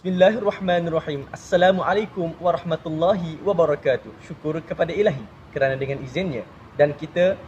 Bismillahirrahmanirrahim. Assalamualaikum warahmatullahi wabarakatuh. Syukur kepada Ilahi kerana dengan izinnya dan kita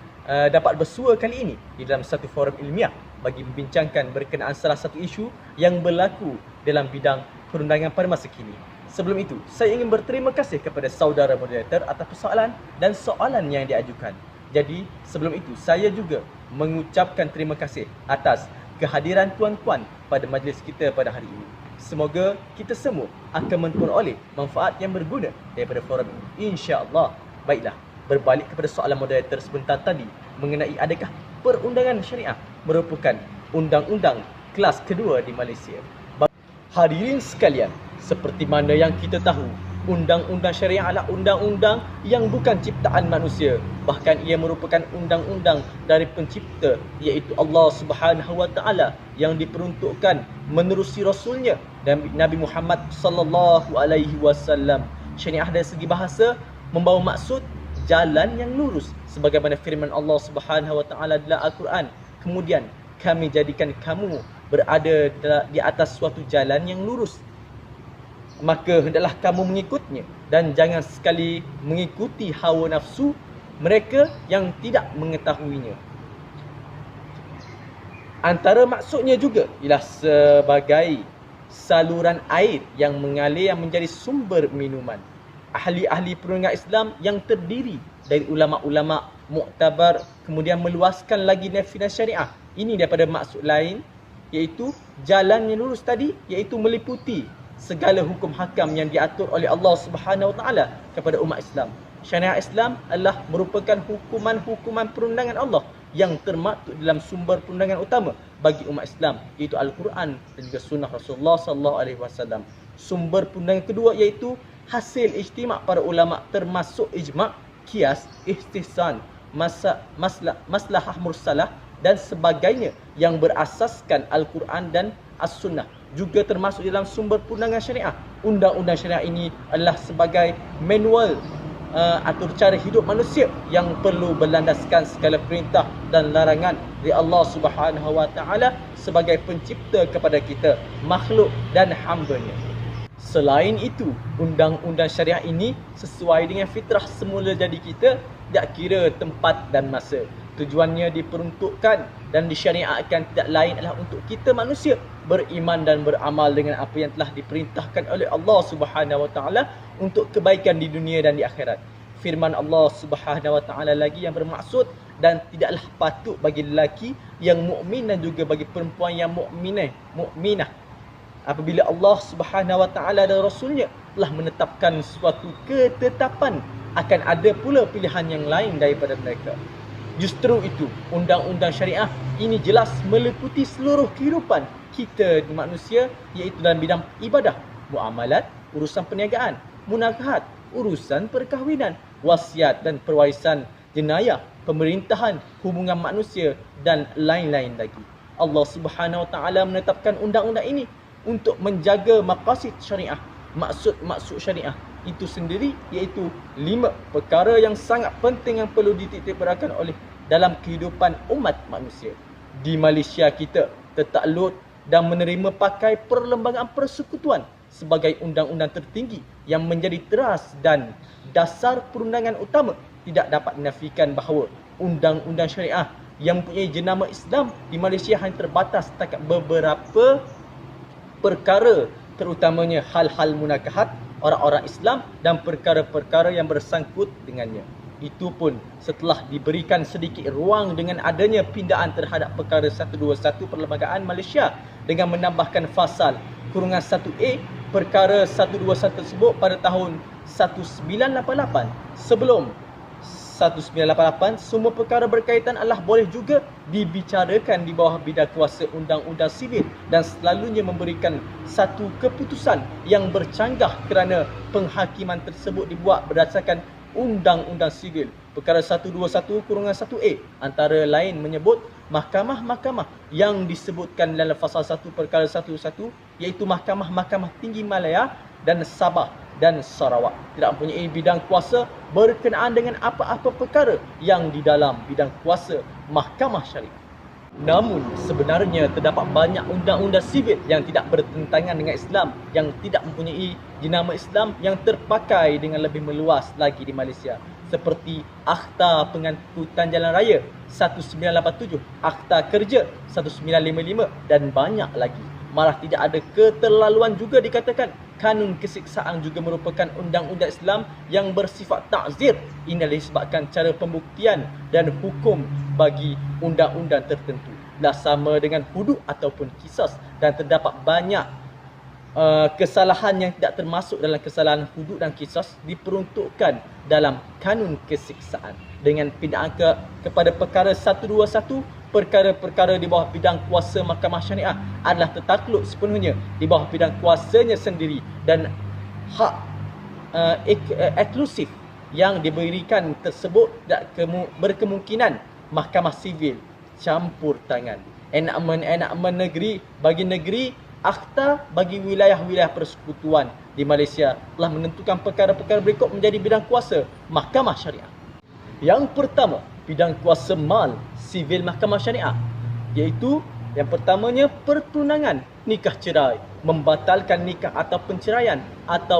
dapat bersua kali ini di dalam satu forum ilmiah bagi membincangkan berkenaan salah satu isu yang berlaku dalam bidang perundangan pada masa kini. Sebelum itu, saya ingin berterima kasih kepada saudara moderator atas persoalan dan soalan yang diajukan. Jadi, sebelum itu saya juga mengucapkan terima kasih atas kehadiran tuan-tuan pada majlis kita pada hari ini. Semoga kita semua akan memperoleh manfaat yang berguna daripada forum ini, insya-Allah. Baiklah, berbalik kepada soalan moderator sebentar tadi mengenai adakah perundangan syariah merupakan undang-undang kelas kedua di Malaysia. Hadirin sekalian, seperti mana yang kita tahu, undang-undang syariah adalah undang-undang yang bukan ciptaan manusia. Bahkan ia merupakan undang-undang dari pencipta, iaitu Allah Subhanahu Wa Taala, yang diperuntukkan menerusi Rasulnya dan Nabi Muhammad sallallahu alaihi wasallam. Syariah dari segi bahasa membawa maksud jalan yang lurus, sebagaimana firman Allah Subhanahu Wa Taala dalam Al-Quran. Kemudian kami jadikan kamu berada di atas suatu jalan yang lurus, maka hendaklah kamu mengikutnya dan jangan sekali mengikuti hawa nafsu mereka yang tidak mengetahuinya. Antara maksudnya juga ialah sebagai saluran air yang mengalir yang menjadi sumber minuman. Ahli-ahli perundang Islam yang terdiri dari ulama-ulama muktabar kemudian meluaskan lagi definisi syariah ini daripada maksud lain, iaitu jalan yang lurus tadi, iaitu meliputi segala hukum hakam yang diatur oleh Allah Subhanahu Wa Taala kepada umat Islam. Syariat Islam adalah merupakan hukuman-hukuman perundangan Allah yang termaktub dalam sumber perundangan utama bagi umat Islam, iaitu Al-Quran dan juga sunnah Rasulullah sallallahu alaihi wasallam. Sumber perundangan kedua iaitu hasil ijtima' para ulama, termasuk ijma', qiyas, istihsan, maslahah mursalah dan sebagainya yang berasaskan Al-Quran dan As-Sunnah, juga termasuk dalam sumber perundangan syariah. Undang-undang syariah ini adalah sebagai manual atur cara hidup manusia yang perlu berlandaskan segala perintah dan larangan dari Allah Subhanahu Wa Taala sebagai pencipta kepada kita, makhluk dan hamba-Nya. Selain itu, undang-undang syariah ini sesuai dengan fitrah semula jadi kita, tak kira tempat dan masa. Tujuannya diperuntukkan dan disyariatkan tidak lain adalah untuk kita manusia beriman dan beramal dengan apa yang telah diperintahkan oleh Allah Subhanahu Wa Taala untuk kebaikan di dunia dan di akhirat. Firman Allah Subhanahu Wa Taala lagi yang bermaksud, dan tidaklah patut bagi lelaki yang mukmin dan juga bagi perempuan yang mukminah apabila Allah Subhanahu Wa Taala dan Rasulnya telah menetapkan suatu ketetapan, akan ada pula pilihan yang lain daripada mereka. Justru itu, undang-undang syariah ini jelas meliputi seluruh kehidupan kita di manusia, iaitu dalam bidang ibadah, muamalat, urusan perniagaan, munakahat, urusan perkahwinan, wasiat dan perwarisan, jenayah, pemerintahan, hubungan manusia dan lain-lain lagi. Allah Subhanahu Wa Taala menetapkan undang-undang ini untuk menjaga maqasid syariah, maksud-maksud syariah itu sendiri, iaitu 5 perkara yang sangat penting yang perlu dititikberatkan oleh dalam kehidupan umat manusia. Di Malaysia kita tertakluk dan menerima pakai Perlembagaan Persekutuan sebagai undang-undang tertinggi yang menjadi teras dan dasar perundangan utama. Tidak dapat dinafikan bahawa undang-undang syariah yang mempunyai jenama Islam di Malaysia hanya terbatas setakat beberapa perkara, terutamanya hal-hal munakahat orang-orang Islam dan perkara-perkara yang bersangkut dengannya. Itu pun setelah diberikan sedikit ruang dengan adanya pindaan terhadap perkara 121 Perlembagaan Malaysia dengan menambahkan fasal kurungan 1A perkara 121 tersebut pada tahun 1988. Sebelum 1988, semua perkara berkaitan adalah boleh juga dibicarakan di bawah bidang kuasa undang-undang sivil dan selalunya memberikan satu keputusan yang bercanggah kerana penghakiman tersebut dibuat berdasarkan undang-undang sivil. Perkara 121 kurungan 1A antara lain menyebut mahkamah-mahkamah yang disebutkan dalam fasal 1 perkara 121, iaitu mahkamah-mahkamah tinggi Malaya dan Sabah dan Sarawak tidak mempunyai bidang kuasa berkenaan dengan apa-apa perkara yang di dalam bidang kuasa mahkamah syariah. Namun sebenarnya terdapat banyak undang-undang sivil yang tidak bertentangan dengan Islam, yang tidak mempunyai jenama Islam yang terpakai dengan lebih meluas lagi di Malaysia, seperti Akta Pengangkutan Jalan Raya 1987, Akta Kerja 1955 dan banyak lagi. Malah tidak ada keterlaluan juga dikatakan kanun kesiksaan juga merupakan undang-undang Islam yang bersifat ta'zir. Ini disebabkan cara pembuktian dan hukum bagi undang-undang tertentu dah sama dengan hudud ataupun kisas, dan terdapat banyak kesalahan yang tidak termasuk dalam kesalahan hudud dan kisas diperuntukkan dalam kanun kesiksaan dengan pindaan kepada perkara 121. Perkara-perkara di bawah bidang kuasa Mahkamah Syariah adalah tertakluk sepenuhnya di bawah bidang kuasanya sendiri, dan hak eksklusif yang diberikan tersebut berkemungkinan Mahkamah Sivil campur tangan. Enakmen negeri bagi negeri, akta bagi wilayah-wilayah persekutuan di Malaysia telah menentukan perkara-perkara berikut menjadi bidang kuasa Mahkamah Syariah. Yang pertama, bidang kuasa mal sivil Mahkamah Syariah, iaitu yang pertamanya pertunangan, nikah cerai, membatalkan nikah atau penceraian, atau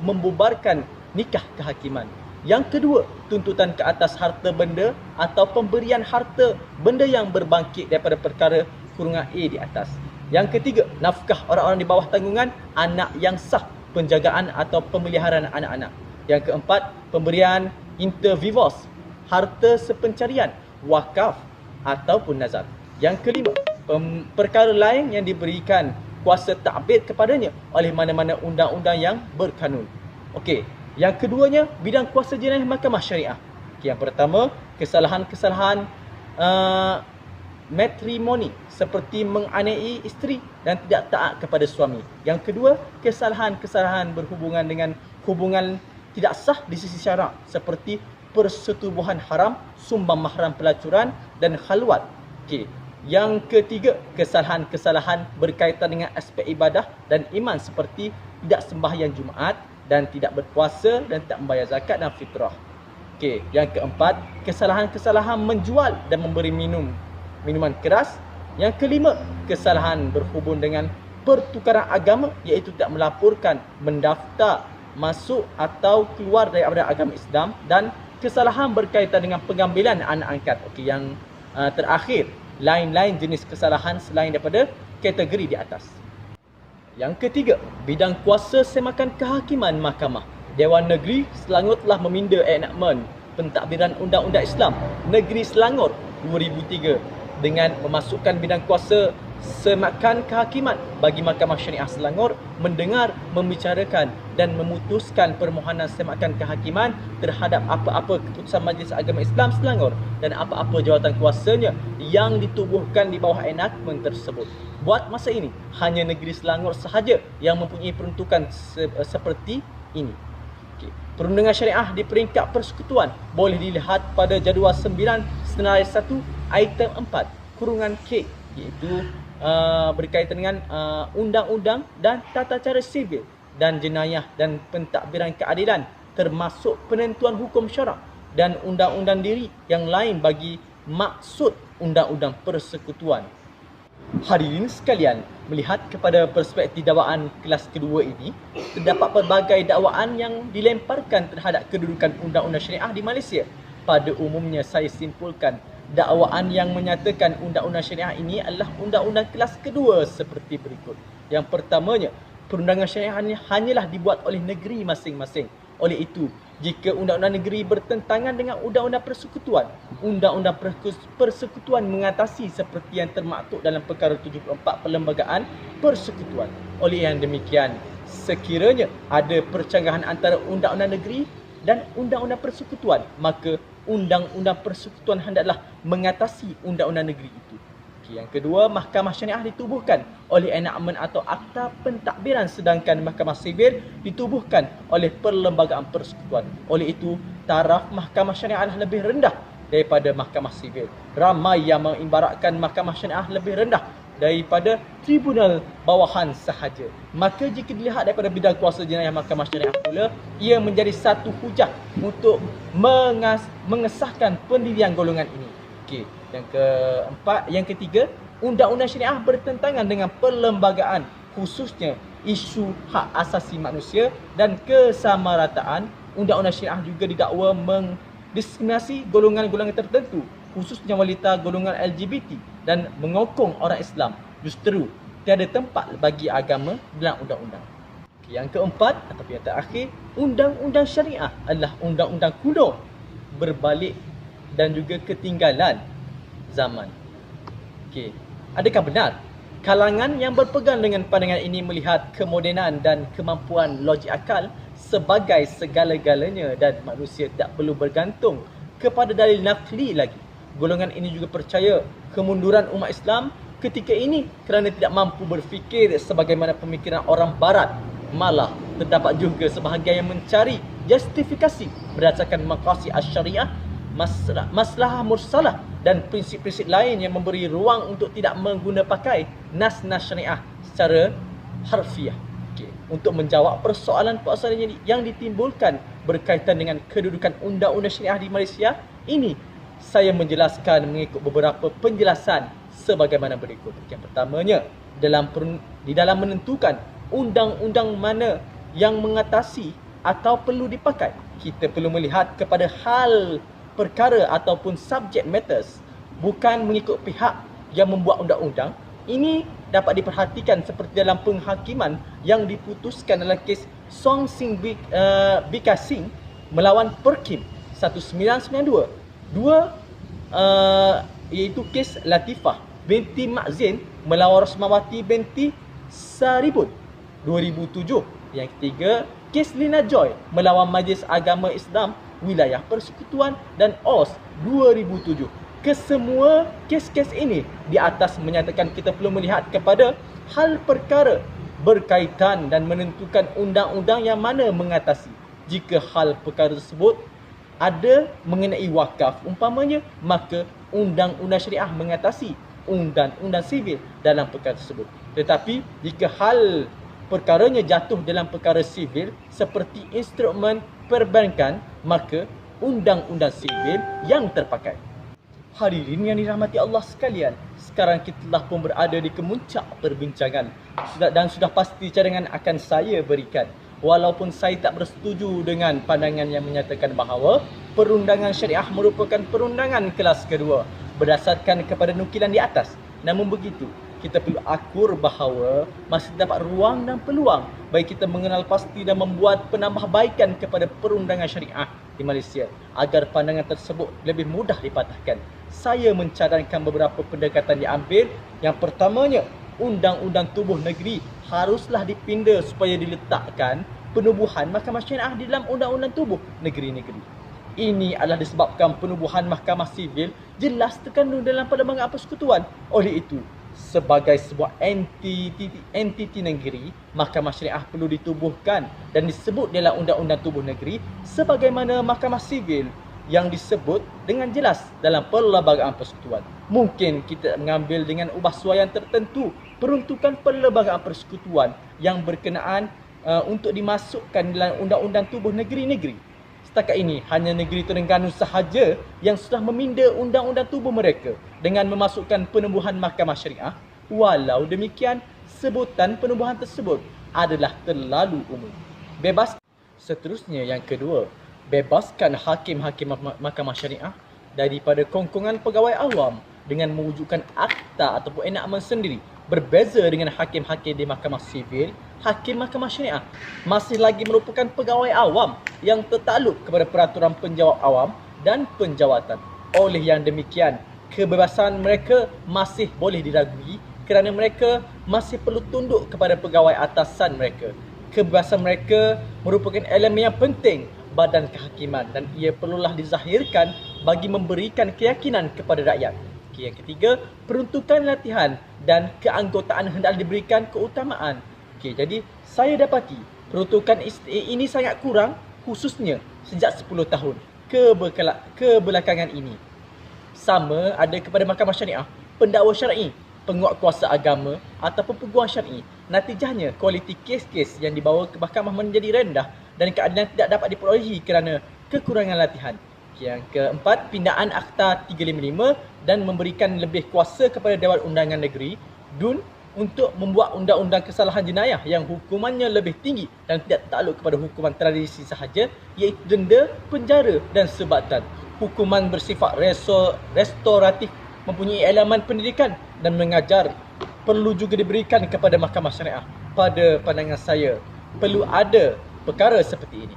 membubarkan nikah kehakiman. Yang kedua, tuntutan ke atas harta benda atau pemberian harta benda yang berbangkit daripada perkara kurungan A di atas. Yang ketiga, nafkah orang-orang di bawah tanggungan, anak yang sah, penjagaan atau pemeliharaan anak-anak. Yang keempat, pemberian inter vivos, harta sepencarian, wakaf ataupun nazar. Yang kelima, perkara lain yang diberikan kuasa takbir kepadanya oleh mana-mana undang-undang yang berkanun. Okey, yang keduanya, bidang kuasa jenayah Mahkamah Syariah. Okay, yang pertama, kesalahan-kesalahan matrimoni seperti menganiaya isteri dan tidak taat kepada suami. Yang kedua, kesalahan-kesalahan berhubungan dengan hubungan tidak sah di sisi syarak seperti persetubuhan haram, sumbang mahram pelacuran dan khalwat. Okey. Yang ketiga, kesalahan-kesalahan berkaitan dengan aspek ibadah dan iman seperti tidak sembahyang Jumaat dan tidak berpuasa dan tak membayar zakat dan fitrah. Okey, yang keempat, kesalahan-kesalahan menjual dan memberi minuman keras. Yang kelima, kesalahan berhubung dengan pertukaran agama, iaitu tidak melaporkan, mendaftar, masuk atau keluar daripada agama Islam, dan kesalahan berkaitan dengan pengambilan anak angkat. Okey, yang terakhir, lain-lain jenis kesalahan selain daripada kategori di atas. Yang ketiga, bidang kuasa semakan kehakiman mahkamah. Dewan Negeri Selangor telah meminda enakmen pentadbiran Undang-Undang Islam Negeri Selangor 2003 dengan memasukkan bidang kuasa semakan kehakiman bagi Mahkamah Syariah Selangor mendengar, membicarakan dan memutuskan permohonan semakan kehakiman terhadap apa-apa keputusan Majlis Agama Islam Selangor dan apa-apa jawatan kuasanya yang ditubuhkan di bawah enakmen tersebut. Buat masa ini, hanya negeri Selangor sahaja yang mempunyai peruntukan seperti ini. Okay. Perundangan syariah di peringkat persekutuan boleh dilihat pada jadual 9 senarai 1 item 4 kurungan K, iaitu berkaitan dengan undang-undang dan tata cara sivil dan jenayah dan pentadbiran keadilan, termasuk penentuan hukum syarak dan undang-undang diri yang lain bagi maksud undang-undang persekutuan. Hadirin sekalian, melihat kepada perspektif dakwaan kelas kedua ini, terdapat pelbagai dakwaan yang dilemparkan terhadap kedudukan undang-undang syariah di Malaysia. Pada umumnya saya simpulkan dakwaan yang menyatakan undang-undang syariah ini adalah undang-undang kelas kedua seperti berikut. Yang pertamanya, perundangan syariah ini hanyalah dibuat oleh negeri masing-masing. Oleh itu, jika undang-undang negeri bertentangan dengan undang-undang persekutuan, undang-undang persekutuan mengatasi seperti yang termaktub dalam perkara 74 Perlembagaan Persekutuan. Oleh yang demikian, sekiranya ada percanggahan antara undang-undang negeri dan undang-undang persekutuan, maka undang-undang persekutuan hendaklah mengatasi undang-undang negeri itu. Okay, yang kedua, Mahkamah Syariah ditubuhkan oleh enakmen atau akta pentadbiran, sedangkan Mahkamah Sivil ditubuhkan oleh Perlembagaan Persekutuan. Oleh itu, taraf Mahkamah Syariah adalah lebih rendah daripada Mahkamah Sivil. Ramai yang mengibaratkan Mahkamah Syariah lebih rendah daripada tribunal bawahan sahaja. Maka jika dilihat daripada bidang kuasa jenayah Mahkamah Syariah pula, ia menjadi satu hujah untuk mengesahkan pendirian golongan ini. Okey, yang ketiga, undang-undang syariah bertentangan dengan perlembagaan, khususnya isu hak asasi manusia dan kesamarataan. Undang-undang syariah juga didakwa mendiskriminasi golongan-golongan tertentu, khususnya wanita golongan LGBT, dan mengokong orang Islam. Justru tiada tempat bagi agama dalam undang-undang. Yang keempat atau yang terakhir, undang-undang syariah adalah undang-undang kuno, berbalik dan juga ketinggalan zaman. Okey, adakah benar kalangan yang berpegang dengan pandangan ini melihat kemodenan dan kemampuan logik akal sebagai segala-galanya dan manusia tidak perlu bergantung kepada dalil nakli lagi? Golongan ini juga percaya kemunduran umat Islam ketika ini kerana tidak mampu berfikir sebagaimana pemikiran orang barat. Malah terdapat juga sebahagian yang mencari justifikasi berdasarkan maqasid asy-syariah, maslahah mursalah dan prinsip-prinsip lain yang memberi ruang untuk tidak mengguna pakai nas-nas syariah secara harfiah. Okay. Untuk menjawab persoalan-persoalan yang ditimbulkan berkaitan dengan kedudukan undang-undang syariah di Malaysia ini, saya menjelaskan mengikut beberapa penjelasan sebagaimana berikut. Yang pertamanya, di dalam menentukan undang-undang mana yang mengatasi atau perlu dipakai, kita perlu melihat kepada hal perkara ataupun subject matters, bukan mengikut pihak yang membuat undang-undang. Ini dapat diperhatikan seperti dalam penghakiman yang diputuskan dalam kes Song Sing Bika Sing melawan Perkim 1992. Iaitu kes Latifah binti Makzin melawan Rosmawati binti Saribut 2007. Yang ketiga, kes Lina Joy melawan Majlis Agama Islam Wilayah Persekutuan dan OS 2007. Kesemua kes-kes ini di atas menyatakan kita perlu melihat kepada hal perkara berkaitan dan menentukan undang-undang yang mana mengatasi. Jika hal perkara tersebut ada mengenai wakaf umpamanya, maka undang-undang syariah mengatasi undang-undang sivil dalam perkara tersebut. Tetapi jika hal perkaranya jatuh dalam perkara sivil seperti instrumen perbankan, maka undang-undang sivil yang terpakai. Hadirin yang dirahmati Allah sekalian, sekarang kita telah pun berada di kemuncak perbincangan dan sudah pasti cadangan akan saya berikan. Walaupun saya tak bersetuju dengan pandangan yang menyatakan bahawa perundangan syariah merupakan perundangan kelas kedua berdasarkan kepada nukilan di atas. Namun begitu, kita perlu akur bahawa masih terdapat ruang dan peluang bagi kita mengenal pasti dan membuat penambahbaikan kepada perundangan syariah di Malaysia agar pandangan tersebut lebih mudah dipatahkan. Saya mencadangkan beberapa pendekatan diambil. Yang pertamanya, undang-undang tubuh negeri haruslah dipinda supaya diletakkan penubuhan mahkamah syariah di dalam undang-undang tubuh negeri-negeri. Ini adalah disebabkan penubuhan mahkamah sivil jelas terkandung dalam Perlembagaan Persekutuan. Oleh itu, sebagai sebuah entiti negeri, mahkamah syariah perlu ditubuhkan dan disebut dalam undang-undang tubuh negeri sebagaimana mahkamah sivil yang disebut dengan jelas dalam Perlembagaan Persekutuan. Mungkin kita mengambil dengan ubah suaian tertentu peruntukan Perlembagaan Persekutuan yang berkenaan untuk dimasukkan dalam undang-undang tubuh negeri-negeri. Setakat ini, hanya negeri Terengganu sahaja yang sudah meminda undang-undang tubuh mereka dengan memasukkan penubuhan mahkamah syariah. Walau demikian, sebutan penubuhan tersebut adalah terlalu umum. Seterusnya, yang kedua, bebaskan hakim-hakim mahkamah syariah daripada kongkongan pegawai awam dengan mewujudkan akta ataupun enakmen sendiri. Berbeza dengan hakim-hakim di mahkamah sivil, hakim mahkamah syariah masih lagi merupakan pegawai awam yang tertakluk kepada peraturan penjawat awam dan penjawatan. Oleh yang demikian, kebebasan mereka masih boleh diragui kerana mereka masih perlu tunduk kepada pegawai atasan mereka. Kebebasan mereka merupakan elemen yang penting badan kehakiman dan ia perlulah dizahirkan bagi memberikan keyakinan kepada rakyat. Yang ketiga, peruntukan latihan dan keanggotaan hendaklah diberikan keutamaan. Jadi saya dapati peruntukan ini sangat kurang, khususnya sejak 10 tahun kebelakangan ini. Sama ada kepada mahkamah syariah, pendakwa syar'i, penguat kuasa agama ataupun peguam syar'i. Natijahnya, kualiti kes-kes yang dibawa ke mahkamah menjadi rendah dan keadilan tidak dapat diperolehi kerana kekurangan latihan. Yang keempat, pindaan Akta 355 dan memberikan lebih kuasa kepada Dewan Undangan Negeri DUN untuk membuat undang-undang kesalahan jenayah yang hukumannya lebih tinggi dan tidak takluk kepada hukuman tradisi sahaja, iaitu denda, penjara dan sebatan. Hukuman bersifat restoratif mempunyai elemen pendidikan dan mengajar perlu juga diberikan kepada mahkamah syariah. Pada pandangan saya, perlu ada perkara seperti ini.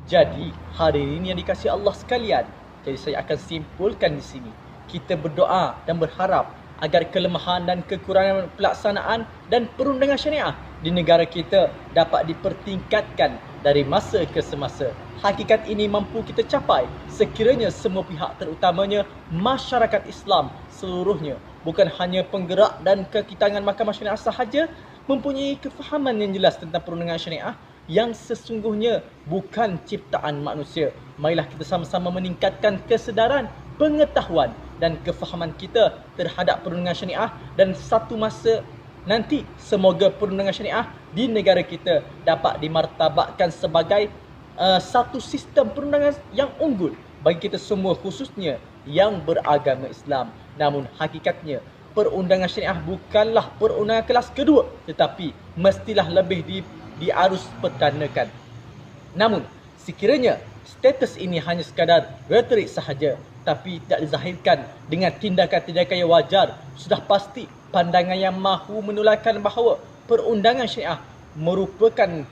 Jadi, hari ini yang dikasihi Allah sekalian, jadi saya akan simpulkan di sini. Kita berdoa dan berharap agar kelemahan dan kekurangan pelaksanaan dan perundangan syariah di negara kita dapat dipertingkatkan dari masa ke semasa. Hakikat ini mampu kita capai sekiranya semua pihak, terutamanya masyarakat Islam seluruhnya, bukan hanya penggerak dan kekitangan mahkamah syariah sahaja, mempunyai kefahaman yang jelas tentang perundangan syariah yang sesungguhnya bukan ciptaan manusia. Marilah kita sama-sama meningkatkan kesedaran, pengetahuan dan kefahaman kita terhadap perundangan syariah, dan satu masa nanti semoga perundangan syariah di negara kita dapat dimartabatkan sebagai satu sistem perundangan yang unggul bagi kita semua, khususnya yang beragama Islam. Namun hakikatnya perundangan syariah bukanlah perundangan kelas kedua, tetapi mestilah lebih diarus pertanakan. Namun sekiranya status ini hanya sekadar retorik sahaja, tapi tidak dizahirkan dengan tindakan-tindakan yang wajar, sudah pasti pandangan yang mahu menularkan bahawa perundangan syariah merupakan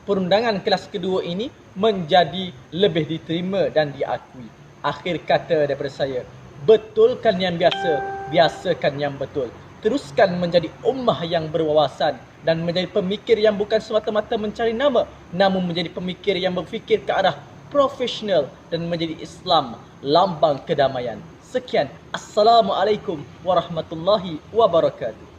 perundangan kelas kedua ini menjadi lebih diterima dan diakui. Akhir kata daripada saya, betulkan yang biasa, biasakan yang betul. Teruskan menjadi ummah yang berwawasan dan menjadi pemikir yang bukan semata-mata mencari nama, namun menjadi pemikir yang berfikir ke arah profesional dan menjadi Islam lambang kedamaian. Sekian, Assalamualaikum warahmatullahi wabarakatuh.